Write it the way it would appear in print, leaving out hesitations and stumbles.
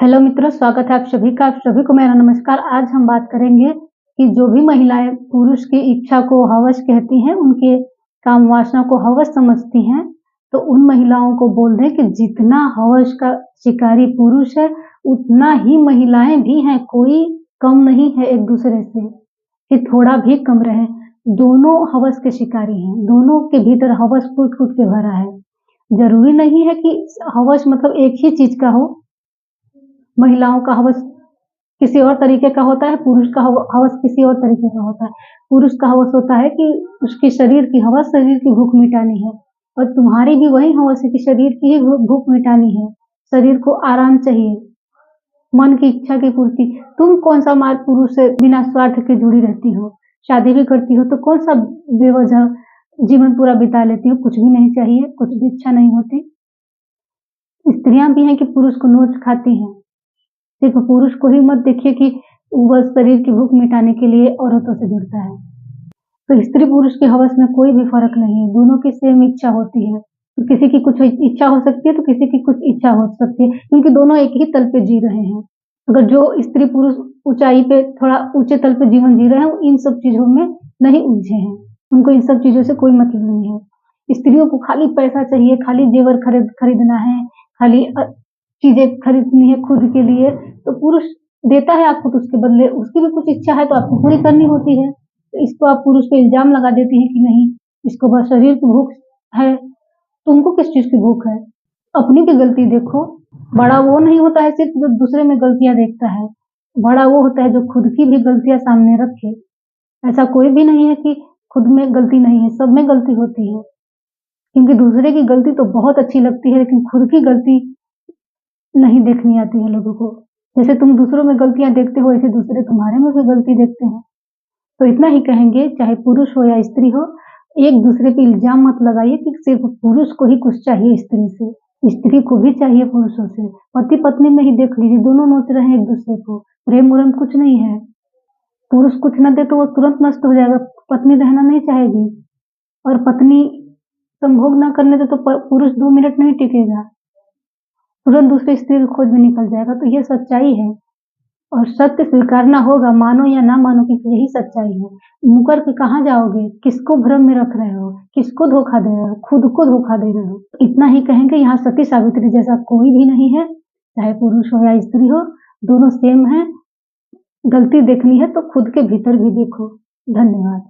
Hello मित्रों, स्वागत है आप सभी का। आप सभी को मेरा नमस्कार। आज हम बात करेंगे कि जो भी महिलाएं पुरुष की इच्छा को हवस कहती हैं, उनके काम वासना को हवस समझती हैं, तो उन महिलाओं को बोल दें कि जितना हवस का शिकारी पुरुष है, उतना ही महिलाएं भी हैं। कोई कम नहीं है एक दूसरे से, कि थोड़ा भी कम रहे। दोनों हवस के शिकारी हैं, दोनों के भीतर हवस कूट-कूट के भरा है। जरूरी नहीं है कि हवस मतलब एक ही चीज का हो। महिलाओं का हवस किसी और तरीके का होता है, पुरुष का हवस किसी और तरीके का होता है। पुरुष का हवस होता है कि उसके शरीर की हवस, शरीर की भूख मिटानी है, और तुम्हारी भी वही हवस है कि शरीर की ही भूख मिटानी है। शरीर को आराम चाहिए, मन की इच्छा की पूर्ति। तुम कौन सा मार्ग पुरुष से बिना स्वार्थ के जुड़ी रहती हो? शादी भी करती हो तो कौन सा बेवजह जीवन पूरा बिता लेती हो? कुछ भी नहीं चाहिए, कुछ भी इच्छा नहीं होती। स्त्रियां भी हैं कि पुरुष को नोच खाती हैं। सिर्फ पुरुष को ही मत देखिए कि वह शरीर की भूख मिटाने के लिए औरतों से जुड़ता है। तो स्त्री पुरुष की हवस में कोई भी फर्क नहीं है, दोनों की सेम इच्छा होती है। तो किसी की कुछ इच्छा हो सकती है तो किसी की कुछ इच्छा हो सकती है, क्योंकि दोनों एक ही तल पे जी रहे हैं। अगर जो स्त्री पुरुष ऊंचाई पे थोड़ा ऊंचे तल पे जीवन जी रहे हैं, वो इन सब चीजों में नहीं उलझे हैं, उनको इन सब चीजों से कोई मतलब नहीं है। स्त्रियों को खाली पैसा चाहिए, खाली जेवर खरीदना है, खाली चीजें खरीदनी है खुद के लिए, तो पुरुष देता है आपको, तो उसके बदले उसकी भी कुछ इच्छा है तो आपको पूरी करनी होती है। तो इसको आप पुरुष पे इल्जाम लगा देती हैं कि नहीं, इसको बस शरीर की भूख है। तुमको किस चीज की भूख है? अपनी भी गलती देखो। बड़ा वो नहीं होता है सिर्फ जो दूसरे में गलतियां देखता है, बड़ा वो होता है जो खुद की भी गलतियां सामने रखे। ऐसा कोई भी नहीं है कि खुद में गलती नहीं है, सब में गलती होती है। क्योंकि दूसरे की गलती तो बहुत अच्छी लगती है, लेकिन खुद की गलती नहीं देखनी आती है लोगों को। जैसे तुम दूसरों में गलतियां देखते हो, ऐसे दूसरे तुम्हारे में भी गलती देखते हैं। तो इतना ही कहेंगे, चाहे पुरुष हो या स्त्री हो, एक दूसरे पे इल्जाम मत लगाइए कि सिर्फ पुरुष को ही कुछ चाहिए स्त्री से, स्त्री को भी चाहिए पुरुषों से। पति पत्नी में ही देख लीजिए, दोनों नोच रहे हैं एक दूसरे को। प्रेम उरेम कुछ नहीं है। पुरुष कुछ न दे तो वो तुरंत नष्ट हो जाएगा, पत्नी रहना नहीं चाहेगी। और पत्नी संभोग न करने दे तो पुरुष 2 मिनट नहीं टिकेगा, तुरंत दूसरी स्त्री की खोज में निकल जाएगा। तो ये सच्चाई है, और सत्य स्वीकारना होगा, मानो या ना मानो, क्योंकि यही सच्चाई है। मुकर के कहाँ जाओगे? किसको भ्रम में रख रहे हो? किसको धोखा दे रहे हो? खुद को धोखा दे रहे हो। इतना ही कहेंगे, यहाँ सती सावित्री जैसा कोई भी नहीं है, चाहे पुरुष हो या स्त्री हो, दोनों सेम है। गलती देखनी है तो खुद के भीतर भी देखो। धन्यवाद।